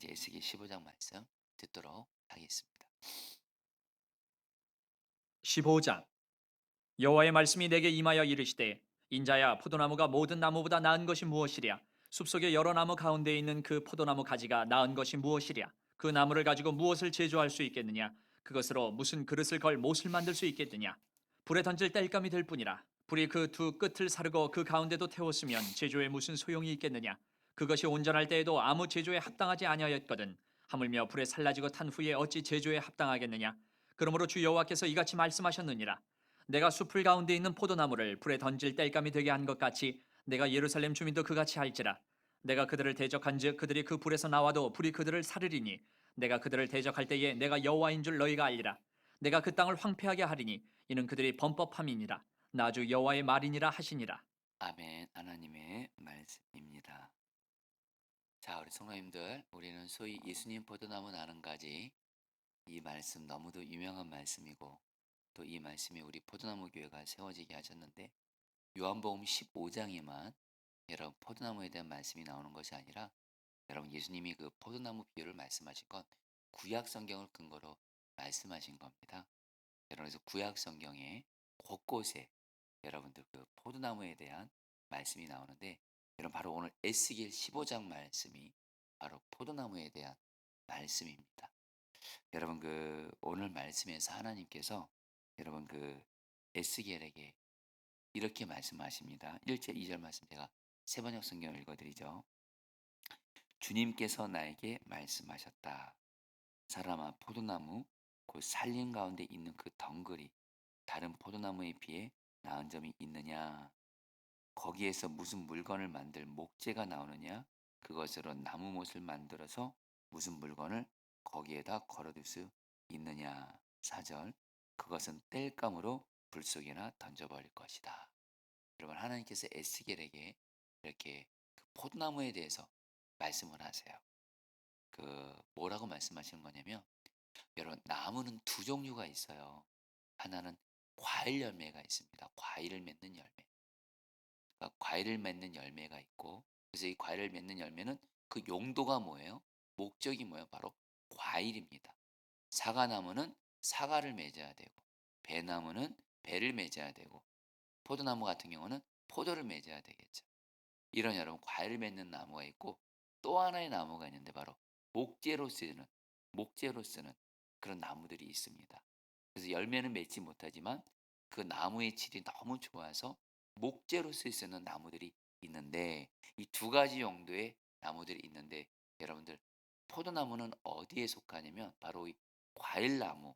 이제 에스겔 15장 말씀 듣도록 하겠습니다. 15장. 여호와의 말씀이 내게 임하여 이르시되, 인자야, 포도나무가 모든 나무보다 나은 것이 무엇이랴? 숲속의 여러 나무 가운데 있는 그 포도나무 가지가 나은 것이 무엇이랴? 그 나무를 가지고 무엇을 제조할 수 있겠느냐? 그것으로 무슨 그릇을 걸 못을 만들 수 있겠느냐? 불에 던질 땔감이 될 뿐이라. 불이 그 두 끝을 사르고 그 가운데도 태웠으면 제조에 무슨 소용이 있겠느냐? 그것이 온전할 때에도 아무 제조에 합당하지 아니하였거든. 하물며 불에 살라지고 탄 후에 어찌 제조에 합당하겠느냐? 그러므로 주 여호와께서 이같이 말씀하셨느니라. 내가 숲을 가운데 있는 포도나무를 불에 던질 땔감이 되게 한 것 같이 내가 예루살렘 주민도 그같이 할지라. 내가 그들을 대적한즉 그들이 그 불에서 나와도 불이 그들을 사르리니 내가 그들을 대적할 때에 내가 여호와인 줄 너희가 알리라. 내가 그 땅을 황폐하게 하리니 이는 그들이 범법함이니라. 나 주 여호와의 말이니라 하시니라. 아멘. 하나님의 말씀입니다. 자, 우리 성도님들, 우리는 소위 예수님 포도나무 나는 가지, 이 말씀 너무도 유명한 말씀이고 또 이 말씀이 우리 포도나무 교회가 세워지게 하셨는데, 요한복음 15장에만 여러분 포도나무에 대한 말씀이 나오는 것이 아니라, 여러분 예수님이 그 포도나무 비유를 말씀하신 건 구약 성경을 근거로 말씀하신 겁니다. 여러분, 그래서 구약 성경에 곳곳에 여러분들 그 포도나무에 대한 말씀이 나오는데, 여러분 바로 오늘 에스겔 15장 말씀이 바로 포도나무에 대한 말씀입니다. 여러분, 그 오늘 말씀에서 하나님께서 여러분 그 에스겔에게 이렇게 말씀하십니다. 1절 2절 말씀 제가 세번역 성경을 읽어드리죠. 주님께서 나에게 말씀하셨다. 사람아, 포도나무 곧 살림 가운데 있는 그 덩굴이 다른 포도나무에 비해 나은 점이 있느냐? 거기에서 무슨 물건을 만들 목재가 나오느냐? 그것으로 나무 못을 만들어서 무슨 물건을 거기에다 걸어둘 수 있느냐? 4절. 그것은 땔감으로 불 속에나 던져버릴 것이다. 여러분, 하나님께서 에스겔에게 이렇게 그 포도나무에 대해서 말씀을 하세요. 그 뭐라고 말씀하시는 거냐면, 여러분 나무는 두 종류가 있어요. 하나는 과일 열매가 있습니다. 과일을 맺는 열매. 그러니까 과일을 맺는 열매가 있고, 그래서 이 과일을 맺는 열매는 그 용도가 뭐예요? 목적이 뭐예요? 바로 과일입니다. 사과나무는 사과를 맺어야 되고, 배나무는 배를 맺어야 되고, 포도나무 같은 경우는 포도를 맺어야 되겠죠. 이런 여러분 과일을 맺는 나무가 있고, 또 하나의 나무가 있는데 바로 목재로 쓰는 목재로 쓰는 그런 나무들이 있습니다. 그래서 열매는 맺지 못하지만 그 나무의 질이 너무 좋아서 목재로 쓸 수 있는 나무들이 있는데, 이 두 가지 용도의 나무들이 있는데, 여러분들 포도나무는 어디에 속하냐면 바로 이 과일나무에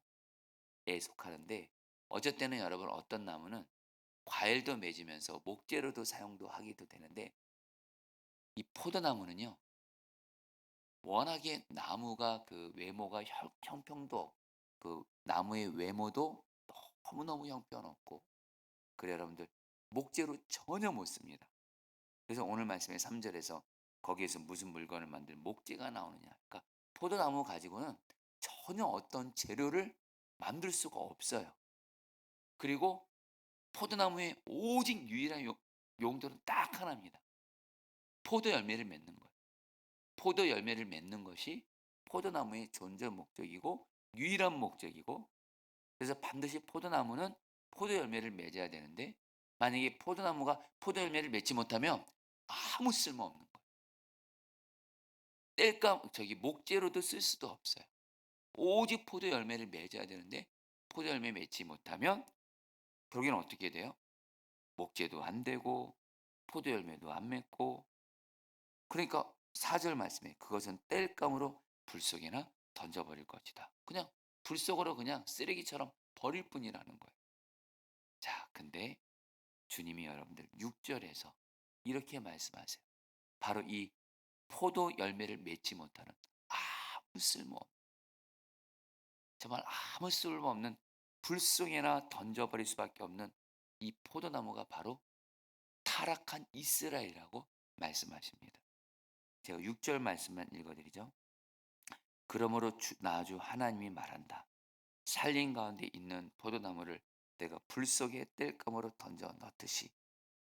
속하는데, 어쩔 때는 여러분 어떤 나무는 과일도 맺으면서 목재로도 사용도 하기도 되는데, 이 포도나무는요 워낙에 나무가 그 외모가 형평도, 그 나무의 외모도 너무너무 형편없고, 그래 여러분들 목재로 전혀 못 씁니다. 그래서 오늘 말씀의 3절에서 거기에서 무슨 물건을 만들 목재가 나오느냐, 그러니까 포도나무 가지고는 전혀 어떤 재료를 만들 수가 없어요. 그리고 포도나무의 오직 유일한 용도는 딱 하나입니다. 포도 열매를 맺는 거예요. 포도 열매를 맺는 것이 포도나무의 존재 목적이고 유일한 목적이고, 그래서 반드시 포도나무는 포도 열매를 맺어야 되는데, 만약에 포도나무가 포도 열매를 맺지 못하면 아무 쓸모 없는 거예요. 뗄감 저기 목재로도 쓸 수도 없어요. 오직 포도 열매를 맺어야 되는데, 포도 열매 맺지 못하면 결국에는 어떻게 돼요? 목재도 안 되고 포도 열매도 안 맺고. 그러니까 4절 말씀에 그것은 땔감으로 불 속에나 던져버릴 것이다. 그냥 불 속으로 그냥 쓰레기처럼 버릴 뿐이라는 거예요. 자, 근데 주님이 여러분들 6절에서 이렇게 말씀하세요. 바로 이 포도 열매를 맺지 못하는 아무 쓸모없는, 정말 아무 쓸모없는 불 속에나 던져버릴 수밖에 없는 이 포도나무가 바로 타락한 이스라엘이라고 말씀하십니다. 제가 6절 말씀만 읽어드리죠. 그러므로 나주 하나님이 말한다. 살림 가운데 있는 포도나무를 내가 불 속에 땔감으로 던져 넣듯이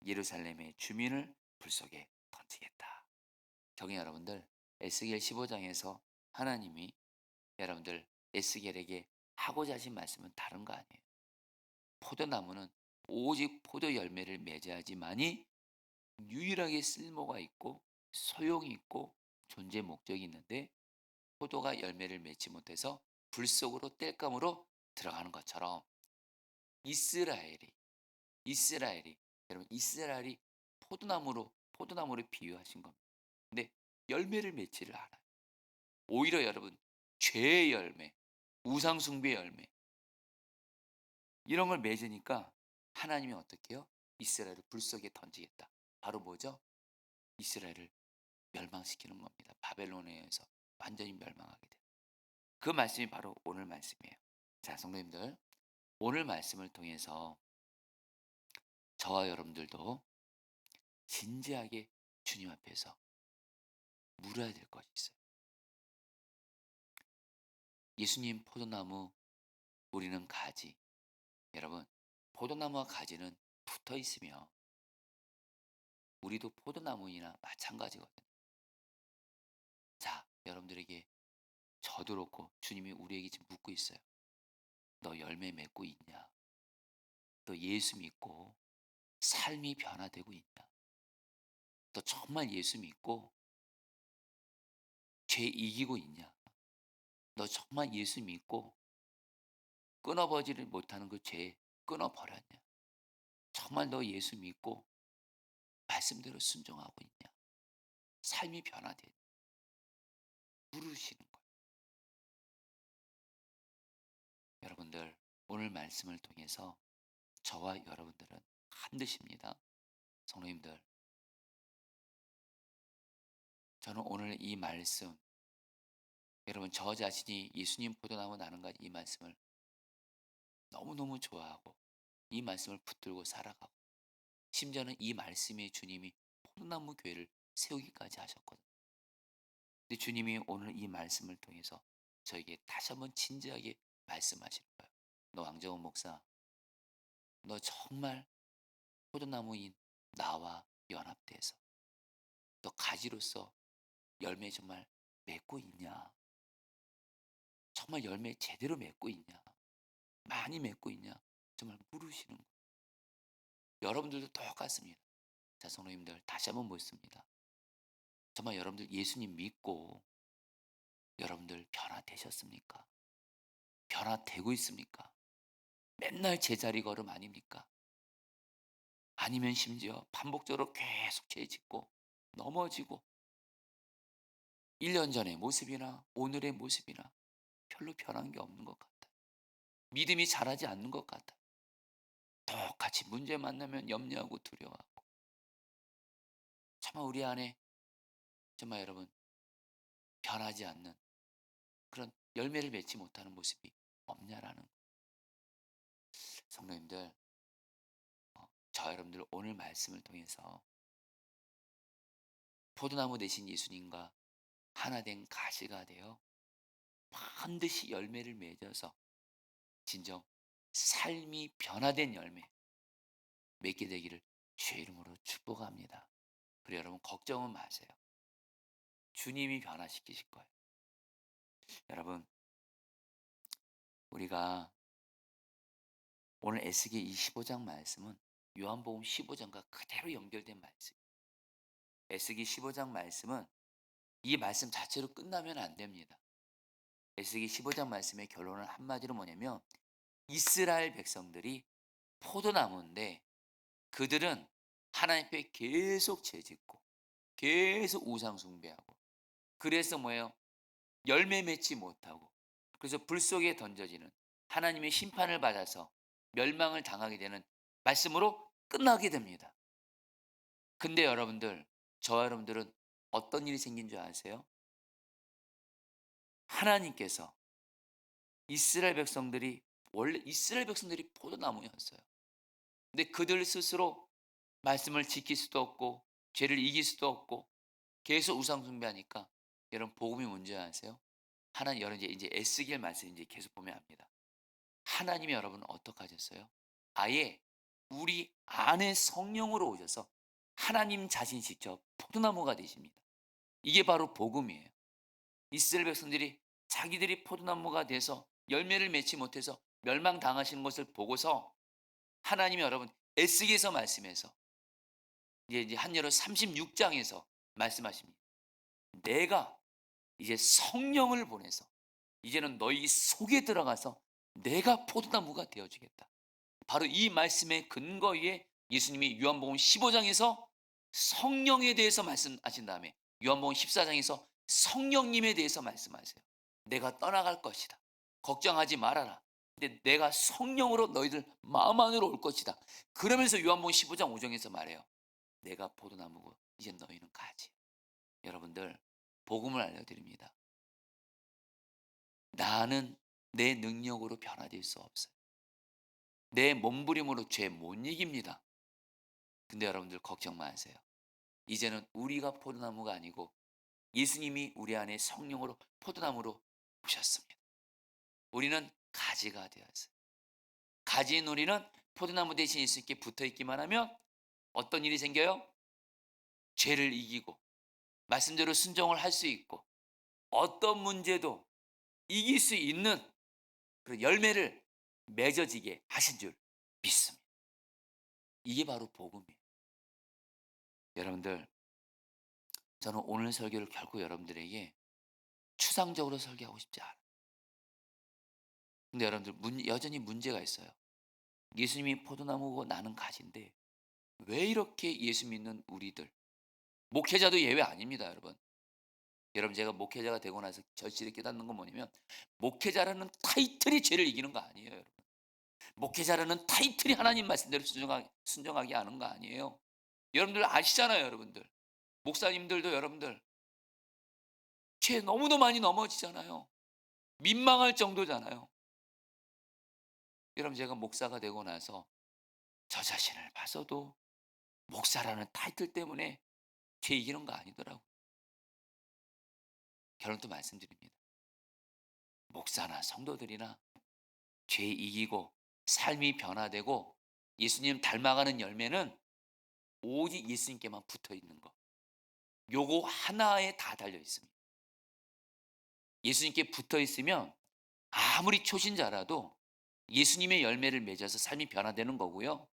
예루살렘의 주민을 불 속에 던지겠다. 정의 여러분들, 에스겔 15장에서 하나님이 여러분들 에스겔에게 하고자 하신 말씀은 다른 거 아니에요. 포도나무는 오직 포도 열매를 맺어야지만이 유일하게 쓸모가 있고 소용이 있고 존재 목적이 있는데, 포도가 열매를 맺지 못해서 불 속으로 땔감으로 들어가는 것처럼 이스라엘이 이스라엘이 여러분 이스라엘이 포도나무를 비유하신 겁니다. 근데 열매를 맺지를 않아요. 오히려 여러분 죄의 열매, 우상 숭배의 열매, 이런 걸 맺으니까 하나님이 어떻게 해요? 이스라엘을 불 속에 던지겠다. 바로 뭐죠? 이스라엘을 멸망시키는 겁니다. 바벨론에 의해서 완전히 멸망하게 돼요. 그 말씀이 바로 오늘 말씀이에요. 자, 성도님들, 오늘 말씀을 통해서 저와 여러분들도 진지하게 주님 앞에서 물어야 될 것이 있어요. 예수님 포도나무, 우리는 가지. 여러분, 포도나무와 가지는 붙어 있으며 우리도 포도나무이나 마찬가지거든요. 자, 여러분들에게 저도 그렇고 주님이 우리에게 지금 묻고 있어요. 너 열매 맺고 있냐? 너 예수 믿고 삶이 변화되고 있냐? 너 정말 예수 믿고 죄 이기고 있냐? 너 정말 예수 믿고 끊어버지를 못하는 그 죄 끊어버렸냐? 정말 너 예수 믿고 말씀대로 순종하고 있냐? 삶이 변화되냐? 물으시는 거예요. 여러분들, 오늘 말씀을 통해서 저와 여러분들은 반드시입니다. 성도님들, 저는 오늘 이 말씀, 여러분 저 자신이 예수님 포도나무 나는 것 이 말씀을 너무너무 좋아하고 이 말씀을 붙들고 살아가고, 심지어는 이 말씀에 주님이 포도나무 교회를 세우기까지 하셨거든요. 근데 주님이 오늘 이 말씀을 통해서 저에게 다시 한번 진지하게 말씀하시는 거예요. 너 왕정원 목사, 너 정말 포도나무인 나와 연합돼서 너 가지로서 열매 정말 맺고 있냐? 정말 열매 제대로 맺고 있냐? 많이 맺고 있냐? 정말 물으시는 거예요. 여러분들도 똑같습니다. 자, 성도님들 다시 한번 묻습니다. 정말 여러분들 예수님 믿고 여러분들 변화되셨습니까? 변화되고 있습니까? 맨날 제자리 걸음 아닙니까? 아니면 심지어 반복적으로 계속 죄 짓고 넘어지고 1년 전의 모습이나 오늘의 모습이나 별로 변한 게 없는 것 같아요. 믿음이 자라지 않는 것 같아요. 똑같이 문제 만나면 염려하고 두려워하고, 정말 우리 안에 정말 여러분 변하지 않는 그런 열매를 맺지 못하는 모습이 없냐라는 거예요. 성도님들, 저 여러분들 오늘 말씀을 통해서 포도나무 되신 예수님과 하나 된 가지가 되어 반드시 열매를 맺어서 진정 삶이 변화된 열매 맺게 되기를 주의 이름으로 축복합니다. 그리고 여러분 걱정은 마세요. 주님이 변화시키실 거예요. 여러분, 우리가 오늘 에스겔 25장 말씀은 요한복음 15장과 그대로 연결된 말씀. 에스겔 15장 말씀은 이 말씀 자체로 끝나면 안 됩니다. 에스겔 15장 말씀의 결론은 한마디로 뭐냐면 이스라엘 백성들이 포도나무인데 그들은 하나님 앞에 계속 죄짓고 계속 우상 숭배하고, 그래서 뭐예요? 열매 맺지 못하고, 그래서 불 속에 던져지는 하나님의 심판을 받아서 멸망을 당하게 되는 말씀으로 끝나게 됩니다. 근데 여러분들, 저와 여러분들은 어떤 일이 생긴 줄 아세요? 하나님께서 원래 이스라엘 백성들이 포도나무였어요. 근데 그들 스스로 말씀을 지킬 수도 없고 죄를 이길 수도 없고 계속 우상 숭배하니까, 여러분 복음이 뭔지 아세요? 하나님, 여러분 이제 에스겔 말씀 이제 계속 보면 압니다. 하나님이 여러분 어떻게 하셨어요? 아예 우리 안에 성령으로 오셔서 하나님 자신 직접 포도나무가 되십니다. 이게 바로 복음이에요. 이스라엘 백성들이 자기들이 포도나무가 돼서 열매를 맺지 못해서 멸망당하시는 것을 보고서 하나님이 여러분 에스겔서 말씀에서 이제 한여로 36장에서 말씀하십니다. 내가 이제 성령을 보내서 이제는 너희 속에 들어가서 내가 포도나무가 되어주겠다. 바로 이 말씀의 근거 위에 예수님이 요한복음 15장에서 성령에 대해서 말씀하신 다음에 요한복음 14장에서 성령님에 대해서 말씀하세요. 내가 떠나갈 것이다. 걱정하지 말아라. 근데 내가 성령으로 너희들 마음 안으로 올 것이다. 그러면서 요한복음 15장 5장에서 말해요. 내가 포도나무고 이제 너희는 가지. 여러분들 복음을 알려드립니다. 나는 내 능력으로 변화될 수 없어요. 내 몸부림으로 죄 못 이깁니다. 근데 여러분들 걱정 마세요. 이제는 우리가 포도나무가 아니고 예수님이 우리 안에 성령으로 포도나무로 오셨습니다. 우리는 가지가 되었어요. 가지인 우리는 포도나무 대신 예수님께 붙어있기만 하면 어떤 일이 생겨요? 죄를 이기고 말씀대로 순종을 할 수 있고 어떤 문제도 이길 수 있는 그런 열매를 맺어지게 하신 줄 믿습니다. 이게 바로 복음이에요. 여러분들, 저는 오늘 설교를 결코 여러분들에게 추상적으로 설교하고 싶지 않아요. 근데 여러분들 여전히 문제가 있어요. 예수님이 포도나무고 나는 가지인데 왜 이렇게 예수 믿는 우리들, 목회자도 예외 아닙니다, 여러분. 여러분 제가 목회자가 되고 나서 절실히 깨닫는 건 뭐냐면 목회자라는 타이틀이 죄를 이기는 거 아니에요, 여러분. 목회자라는 타이틀이 하나님 말씀대로 순종하게 하는 거 아니에요. 여러분들 아시잖아요, 여러분들. 목사님들도 여러분들 죄 너무도 많이 넘어지잖아요. 민망할 정도잖아요. 여러분 제가 목사가 되고 나서 저 자신을 봐서도 목사라는 타이틀 때문에 죄 이기는 거 아니더라고요. 결론도 말씀드립니다. 목사나 성도들이나 죄 이기고 삶이 변화되고 예수님 닮아가는 열매는 오직 예수님께만 붙어 있는 거. 요거 하나에 다 달려 있습니다. 예수님께 붙어 있으면 아무리 초신자라도 예수님의 열매를 맺어서 삶이 변화되는 거고요.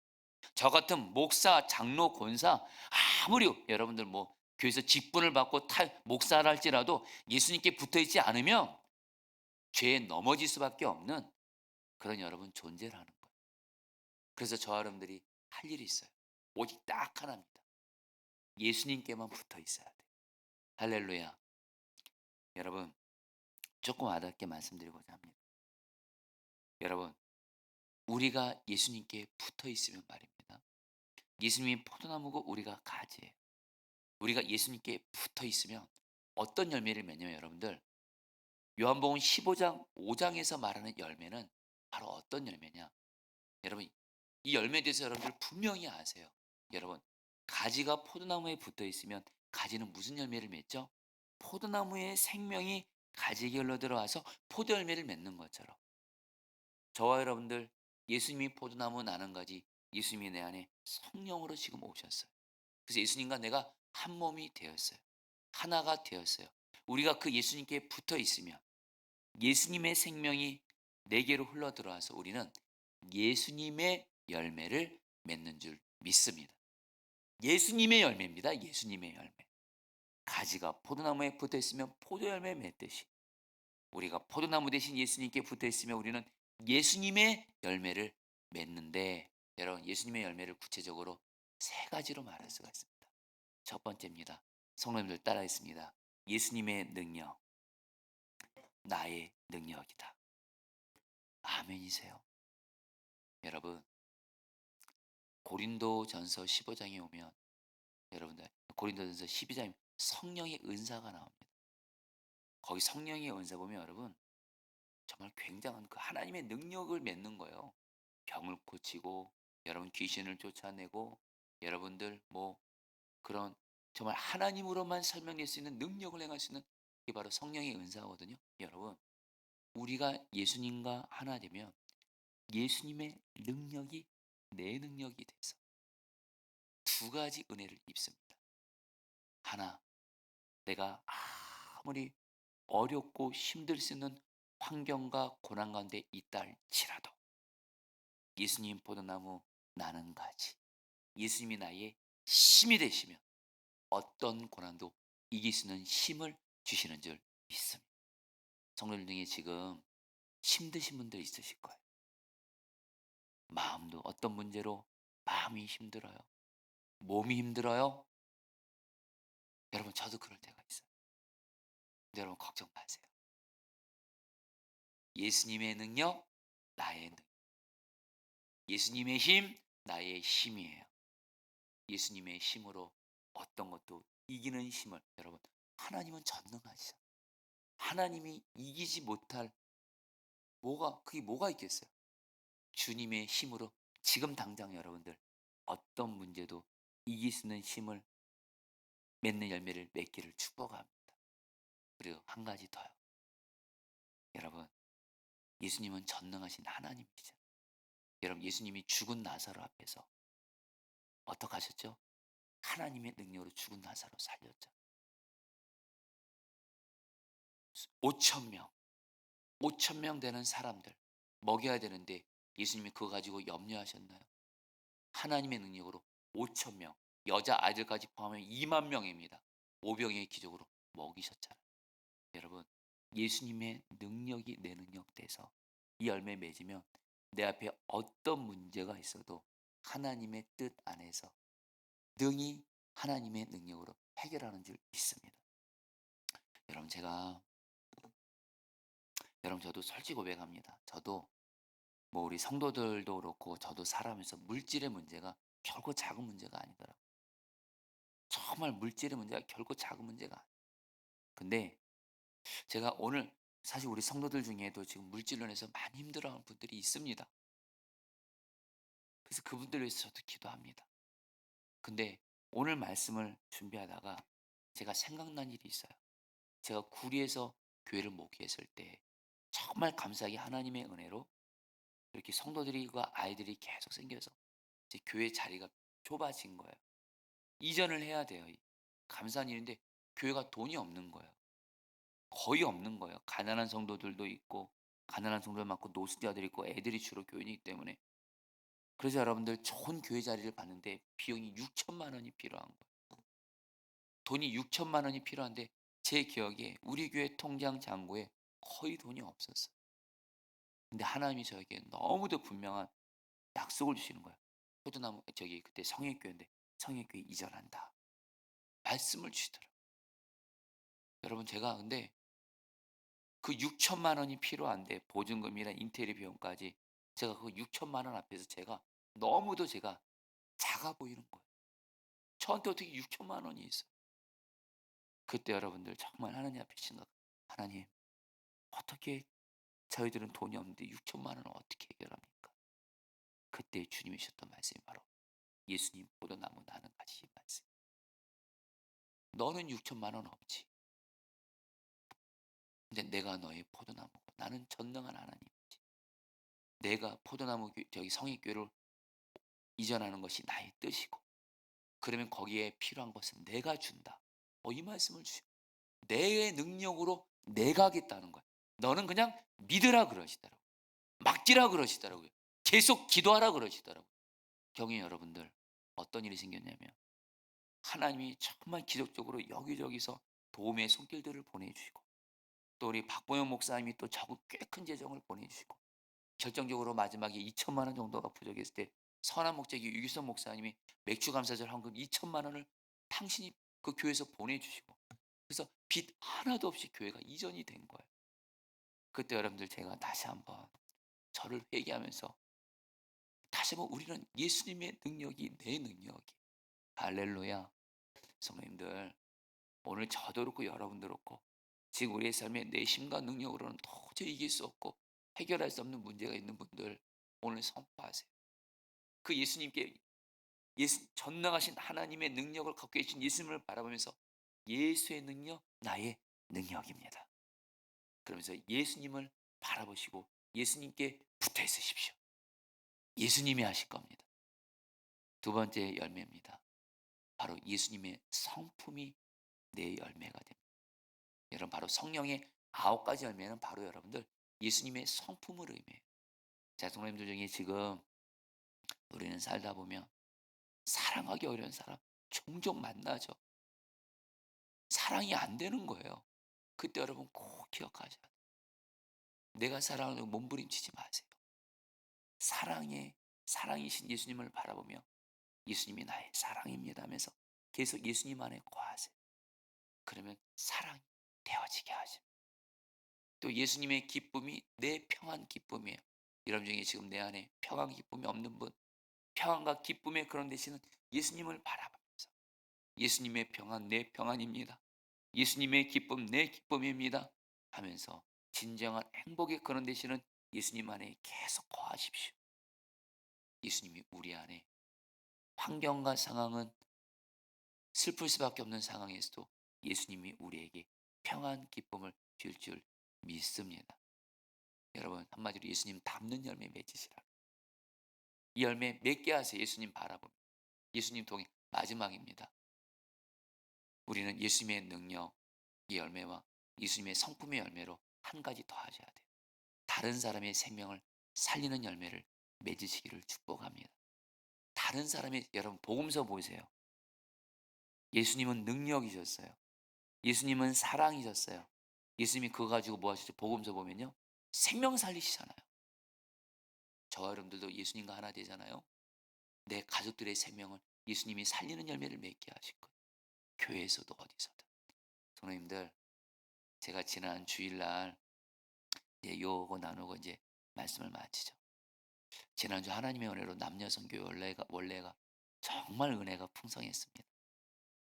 저 같은 목사, 장로, 권사 아무리 여러분들 뭐 교회에서 직분을 받고 목사를 할지라도 예수님께 붙어 있지 않으면 죄에 넘어질 수밖에 없는 그런 여러분 존재라는 거예요. 그래서 저와 여러분들이 할 일이 있어요. 오직 딱 하나입니다. 예수님께만 붙어 있어야 돼요. 할렐루야. 여러분 조금 와닿게 말씀드리고자 합니다. 여러분 우리가 예수님께 붙어 있으면 말입니다. 예수님이 포도나무고 우리가 가지예요. 우리가 예수님께 붙어 있으면 어떤 열매를 맺냐면 여러분들 요한복음 15장 5장에서 말하는 열매는 바로 어떤 열매냐? 여러분 이 열매에 대해서 여러분들 분명히 아세요. 여러분 가지가 포도나무에 붙어 있으면 가지는 무슨 열매를 맺죠? 포도나무의 생명이 가지에 흘러 들어와서 포도 열매를 맺는 것처럼 저와 여러분들 예수님이 포도나무 나는 가지 예수님이 내 안에 성령으로 지금 오셨어요. 그래서 예수님과 내가 한 몸이 되었어요. 하나가 되었어요. 우리가 그 예수님께 붙어 있으면 예수님의 생명이 내게로 흘러 들어와서 우리는 예수님의 열매를 맺는 줄 믿습니다. 예수님의 열매입니다. 예수님의 열매. 가지가 포도나무에 붙어 있으면 포도 열매 맺듯이 우리가 포도나무 대신 예수님께 붙어 있으면 우리는 예수님의 열매를 맺는데 여러분 예수님의 열매를 구체적으로 세 가지로 말할 수가 있습니다. 첫 번째입니다. 성도님들 따라했습니다. 예수님의 능력, 나의 능력이다. 아멘이세요. 여러분 고린도전서 15장에 오면 여러분들 고린도전서 12장에 성령의 은사가 나옵니다. 거기 성령의 은사 보면 여러분 정말 굉장한 그 하나님의 능력을 맺는 거예요. 병을 고치고 여러분 귀신을 쫓아내고 여러분들 뭐 그런 정말 하나님으로만 설명될 수 있는 능력을 행할 수 있는 게 바로 성령의 은사거든요. 여러분 우리가 예수님과 하나 되면 예수님의 능력이 내 능력이 돼서 두 가지 은혜를 입습니다. 하나, 내가 아무리 어렵고 힘들 수 있는 환경과 고난 가운데 있다 할지라도 예수님 포도나무 나는 가지. 예수님이 나의 힘이 되시면 어떤 고난도 이길 수 있는 힘을 주시는 줄 믿습니다. 성도님 중에 지금 힘드신 분들 있으실 거예요. 마음도 어떤 문제로 마음이 힘들어요. 몸이 힘들어요. 여러분 저도 그럴 때가 있어요. 근데 여러분 걱정 마세요. 예수님의 능력, 나의 능력. 예수님의 힘, 나의 힘이에요. 예수님의 힘으로 어떤 것도 이기는 힘을 여러분 하나님은 전능하시죠. 하나님이 이기지 못할 그게 뭐가 있겠어요? 주님의 힘으로 지금 당장 여러분들 어떤 문제도 이길 수 있는 힘을 맺는 열매를 맺기를 축복합니다. 그리고 한 가지 더요. 여러분 예수님은 전능하신 하나님이시죠. 여러분 예수님이 죽은 나사로 앞에서 어떻게 하셨죠? 하나님의 능력으로 죽은 나사로 살렸죠. 5천 명, 5천 명 되는 사람들 먹여야 되는데 예수님이 그거 가지고 염려하셨나요? 하나님의 능력으로 5천 명, 여자 아이들까지 포함하면 2만 명입니다. 오병이의 기적으로 먹이셨잖아요. 여러분 예수님의 능력이 내 능력 돼서 이 열매 맺으면 내 앞에 어떤 문제가 있어도 하나님의 뜻 안에서 능히 하나님의 능력으로 해결하는 줄 믿습니다. 여러분 여러분 저도 솔직히 고백합니다. 저도 뭐 우리 성도들도 그렇고 저도 살아면서 물질의 문제가 결코 작은 문제가 아니더라고요. 정말 물질의 문제가 결코 작은 문제가 아니에요. 근데 제가 오늘 사실 우리 성도들 중에도 지금 물질로 인해서 많이 힘들어하는 분들이 있습니다. 그래서 그분들을 위해서 저도 기도합니다. 근데 오늘 말씀을 준비하다가 제가 생각난 일이 있어요. 제가 구리에서 교회를 목회했을 때 정말 감사하게 하나님의 은혜로 이렇게 성도들과 아이들이 계속 생겨서 제 교회 자리가 좁아진 거예요. 이전을 해야 돼요. 감사한 일인데 교회가 돈이 없는 거예요. 거의 없는 거예요. 가난한 성도들도 있고 가난한 성도들 많고 노숙자들이 있고 애들이 주로 교인이기 때문에 그래서 여러분들 좋은 교회 자리를 봤는데 비용이 6천만 원이 필요한 거예요. 돈이 6천만 원이 필요한데 제 기억에 우리 교회 통장 잔고에 거의 돈이 없었어요. 근데 하나님이 저에게 너무도 분명한 약속을 주시는 거예요. 포도나무 저기 그때 성액교회인데 성액교회 이전한다. 말씀을 주시더라고요. 여러분 제가 근데 그 6천만 원이 필요한데 보증금이나 인테리어 비용까지 제가 그 6천만 원 앞에서 너무도 제가 작아 보이는 거예요. 저한테 어떻게 6천만 원이 있어요? 그때 여러분들 정말 하나님 앞에 생각 하나님 어떻게 저희들은 돈이 없는데 6천만 원을 어떻게 해결합니까? 그때 주님이 주셨던 말씀이 바로 예수님 포도나무 나는 가지 말씀. 너는 6천만 원 없지. 근데 내가 너의 포도나무고 나는 전능한 하나님이지. 내가 포도나무 저기 성의교회를 이전하는 것이 나의 뜻이고 그러면 거기에 필요한 것은 내가 준다. 이 말씀을 주시고 내 능력으로 내가 하겠다는 거야. 너는 그냥 믿으라 그러시더라고요. 맡기라 그러시더라고요. 계속 기도하라 그러시더라고요. 경외 여러분들 어떤 일이 생겼냐면 하나님이 정말 기적적으로 여기저기서 도움의 손길들을 보내주시고 또 우리 박보영 목사님이 또 적은 꽤 큰 재정을 보내주시고 결정적으로 마지막에 2천만 원 정도가 부족했을 때 선한 목자기 유기선 목사님이 맥주 감사절 헌금 2천만 원을 당신이 그 교회에서 보내주시고 그래서 빚 하나도 없이 교회가 이전이 된 거예요. 그때 여러분들 제가 다시 한번 저를 회개하면서 다시 한번 우리는 예수님의 능력이 내 능력이 할렐루야. 성도님들 오늘 저도 그렇고 여러분도 그렇고 지금 우리의 삶에 내 힘과 능력으로는 도저히 이길 수 없고 해결할 수 없는 문제가 있는 분들 오늘 선포하세요. 그 예수님께 전능하신 하나님의 능력을 갖고 계신 예수님을 바라보면서 예수의 능력 나의 능력입니다. 그러면서 예수님을 바라보시고 예수님께 붙어 있으십시오. 예수님이 하실 겁니다. 두 번째 열매입니다. 바로 예수님의 성품이 내 열매가 됩니다. 여러분 바로 성령의 9가지 열매는 바로 여러분들 예수님의 성품을 의미해요. 자, 성도님들 중에 지금 우리는 살다 보면 사랑하기 어려운 사람 종종 만나죠. 사랑이 안 되는 거예요. 그때 여러분 꼭 기억하셔야 돼요. 내가 사랑하는 몸부림치지 마세요. 사랑이신 예수님을 바라보며 예수님이 나의 사랑입니다 하면서 계속 예수님 안에 거하세요. 그러면 사랑이 되어지게 하십니다. 또 예수님의 기쁨이 내 평안 기쁨이에요. 여러분 중에 지금 내 안에 평안 기쁨이 없는 분, 평안과 기쁨의 그런 대신은 예수님을 바라보면서 예수님의 평안 내 평안입니다. 예수님의 기쁨 내 기쁨입니다 하면서 진정한 행복의 그런 대신은 예수님 안에 계속 거하십시오. 예수님이 우리 안에 환경과 상황은 슬플 수밖에 없는 상황에서도 예수님이 우리에게 평안 기쁨을 줄 믿습니다. 여러분 한마디로 예수님 닮는 열매 맺으시라. 이 열매 맺게 하세요. 예수님 바라보면 예수님 동행. 마지막입니다. 우리는 예수님의 능력 이 열매와 예수님의 성품의 열매로 한 가지 더 하셔야 돼요. 다른 사람의 생명을 살리는 열매를 맺으시기를 축복합니다. 다른 사람의 여러분 복음서 보세요. 예수님은 능력이셨어요. 예수님은 사랑이셨어요. 예수님이 그거 가지고 뭐 하시죠? 복음서 보면요. 생명 살리시잖아요. 저와 여러분들도 예수님과 하나 되잖아요. 내 가족들의 생명을 예수님이 살리는 열매를 맺게 하실 거예요. 교회에서도 어디서든. 성도님들, 제가 지난 주일날 이제 요거 나누고 이제 말씀을 마치죠. 지난주 하나님의 은혜로 남녀성교 원래가 정말 은혜가 풍성했습니다.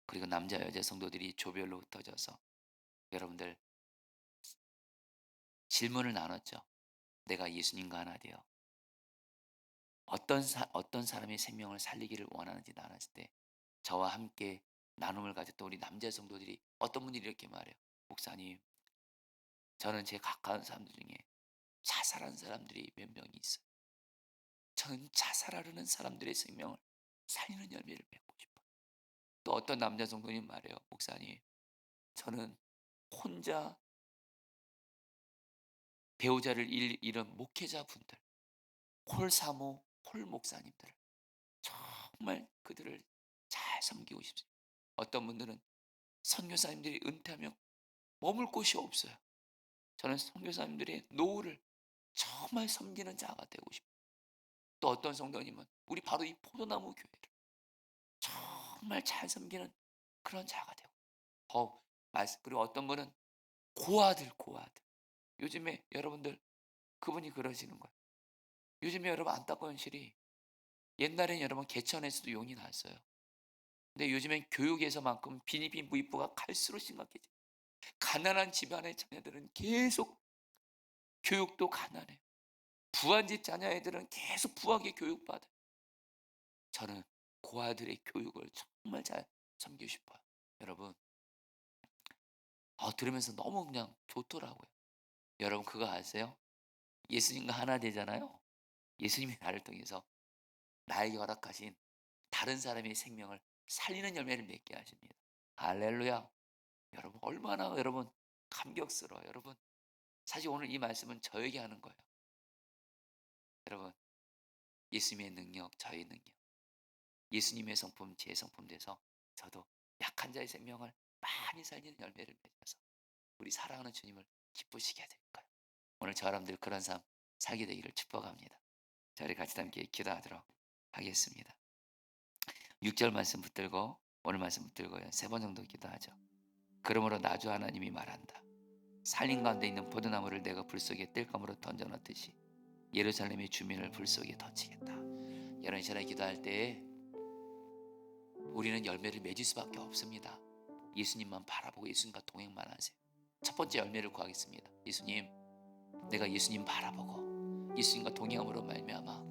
그리고 남자 여자 성도들이 조별로 흩어져서 여러분들 질문을 나눴죠. 내가 예수님과 하나 되어 어떤 사람의 생명을 살리기를 원하는지 나눴을 때 저와 함께 나눔을 가졌던 우리 남자 성도들이 어떤 분들이 이렇게 말해요. 목사님, 저는 제 가까운 사람들 중에 자살한 사람들이 몇 명이 있어요. 저는 자살하려는 사람들의 생명을 살리는 열매를 맺고 싶어요. 또 어떤 남자 성도님 말해요. 목사님, 저는 혼자 배우자를 잃은 목회자분들, 홀사모, 홀목사님들을 정말 그들을 잘 섬기고 싶습니다. 어떤 분들은 선교사님들이 은퇴하면 머물 곳이 없어요. 저는 선교사님들의 노후를 정말 섬기는 자가 되고 싶어요. 또 어떤 성도님은 우리 바로 이 포도나무 교회를 정말 잘 섬기는 그런 자가 되고 그리고 어떤 분은 고아들. 요즘에 여러분들 그분이 그러시는 거예요. 요즘에 여러분 안타까운 현실이 옛날엔 여러분 개천에서도 용이 났어요. 근데 요즘엔 교육에서만큼 빈입인 부익부가 갈수록 심각해져. 가난한 집안의 자녀들은 계속 교육도 가난해요. 부한 집 자녀애들은 계속 부하게 교육받아요. 저는 고아들의 교육을 정말 잘 섬기고 싶어요. 여러분 들으면서 너무 그냥 좋더라고요. 여러분 그거 아세요? 예수님과 하나 되잖아요. 예수님이 나를 통해서 나에게 허락하신 다른 사람의 생명을 살리는 열매를 맺게 하십니다. 할렐루야. 여러분 얼마나 여러분 감격스러워요. 여러분 사실 오늘 이 말씀은 저에게 하는 거예요. 여러분 예수님의 능력, 저의 능력, 예수님의 성품, 제 성품 돼서 저도 약한 자의 생명을 많이 살리는 열매를 맺어서 우리 사랑하는 주님을 기쁘시게 될 거예요. 오늘 저 여러분들 그런 삶 살게 되기를 축복합니다. 자, 우리 같이 함께 기도하도록 하겠습니다. 6절 말씀 붙들고 오늘 말씀 붙들고요. 3번 정도 기도하죠. 그러므로 나주 하나님이 말한다. 살림 가운데 있는 포도나무를 내가 불 속에 뜰감으로 던져놓듯이 예루살렘의 주민을 불 속에 던지겠다. 여러분 이 시간에 기도할 때 우리는 열매를 맺을 수밖에 없습니다. 예수님만 바라보고 예수님과 동행만 하세요. 첫 번째 열매를 구하겠습니다. 예수님, 내가 예수님 바라보고 예수님과 동행함으로 말미암아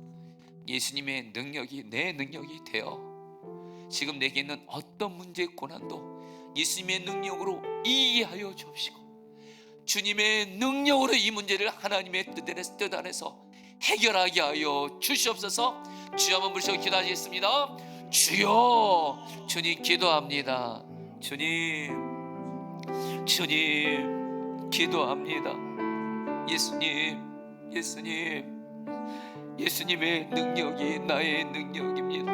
예수님의 능력이 내 능력이 되어 지금 내게 있는 어떤 문제 고난도 예수님의 능력으로 이해하여 주옵시고 주님의 능력으로 이 문제를 하나님의 뜻 안에서 해결하게 하여 주시옵소서. 주여 한번 부르시고 기도하시겠습니다. 주여, 주님 기도합니다. 주님 기도합니다. 예수님, 예수님, 예수님의 능력이 나의 능력입니다.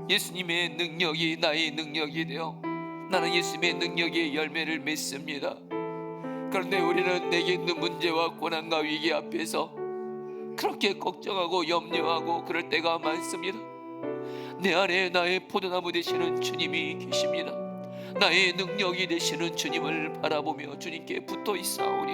예수님의 능력이 나의 능력이 되어 나는 예수님의 능력의 열매를 맺습니다. 그런데 우리는 내게 있는 문제와 고난과 위기 앞에서 그렇게 걱정하고 염려하고 그럴 때가 많습니다. 내 안에 나의 포도나무 되시는 주님이 계십니다. 나의 능력이 되시는 주님을 바라보며 주님께 붙어 있사오니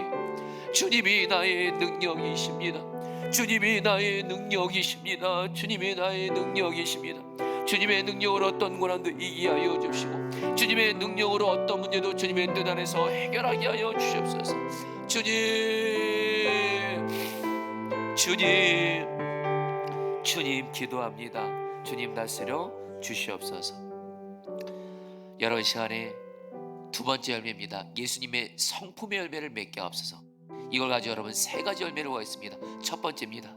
주님이 나의 능력이십니다. 주님이 나의 능력이십니다. 주님이 나의 능력이십니다. 주님의 능력으로 어떤 고난도 이기게 하여 주시고 주님의 능력으로 어떤 문제도 주님의 뜻 안에서 해결하게 하여 주시옵소서. 주님 기도합니다. 주님 다스려 주시옵소서. 여러분, 시간에 두 번째 열매입니다. 예수님의 성품의 열매를 맺게 하옵소서. 이걸 가지고 여러분 세 가지 열매를 구하겠습니다. 첫 번째입니다.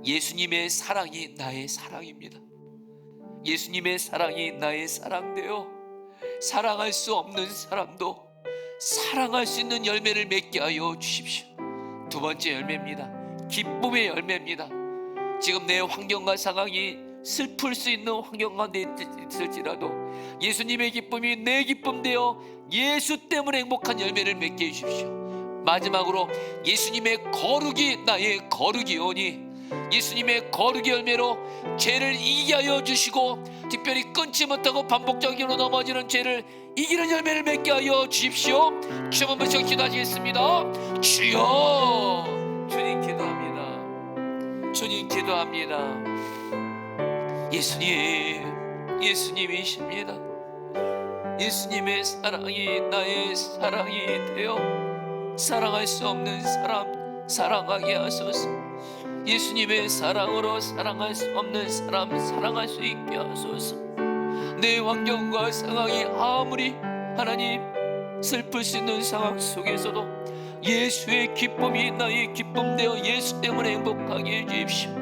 예수님의 사랑이 나의 사랑입니다. 예수님의 사랑이 나의 사랑되어 사랑할 수 없는 사람도 사랑할 수 있는 열매를 맺게 하여 주십시오. 두 번째 열매입니다. 기쁨의 열매입니다. 지금 내 환경과 상황이 슬플 수 있는 환경 가운데 있을지라도 예수님의 기쁨이 내 기쁨 되어 예수 때문에 행복한 열매를 맺게 해주십시오. 마지막으로 예수님의 거룩이 나의 거룩이오니 예수님의 거룩의 열매로 죄를 이기게 하여 주시고 특별히 끊지 못하고 반복적으로 넘어지는 죄를 이기는 열매를 맺게 하여 주십시오. 주여 한번 기도하시겠습니다. 주여, 주님 기도합니다. 주님 기도합니다. 예수님이십니다. 예수님의 사랑이 나의 사랑이 되어 사랑할 수 없는 사람 사랑하게 하소서. 예수님의 사랑으로 사랑할 수 없는 사람 사랑할 수 있게 하소서. 내 환경과 상황이 아무리 하나님 슬플 수 있는 상황 속에서도 예수의 기쁨이 나의 기쁨 되어 예수 때문에 행복하게 해주십시오.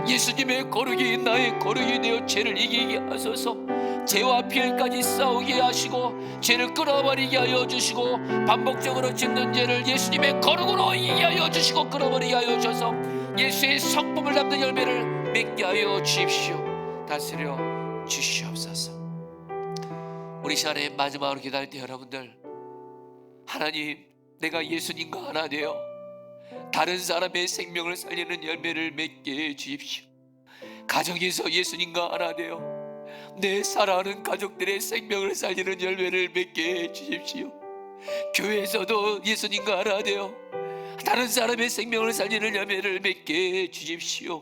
예수님의 거룩이 나의 거룩이 되어 죄를 이기게 하소서. 죄와 피해까지 싸우게 하시고 죄를 끊어버리게 하여 주시고 반복적으로 짓는 죄를 예수님의 거룩으로 이기게 하여 주시고 끊어버리게 하여 주셔서 예수의 성품을 담는 열매를 맺게 하여 주십시오. 다스려 주시옵소서. 우리 시간에 마지막으로 기도할 때 여러분들, 하나님, 내가 예수님과 하나 되어 다른 사람의 생명을 살리는 열매를 맺게 해 주십시오. 가정에서 예수님과 하나 되어 내 사랑하는 가족들의 생명을 살리는 열매를 맺게 해 주십시오. 교회에서도 예수님과 하나 되어 다른 사람의 생명을 살리는 열매를 맺게 해 주십시오.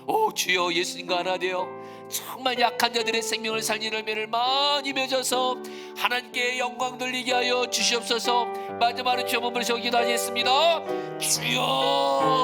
오 주여, 예수님과 하나 되어 정말 약한 자들의 생명을 살리는 열매를 많이 맺어서 하나님께 영광 돌리게 하여 주시옵소서. 마지막으로 주여 몸을 기도하겠습니다. 주여.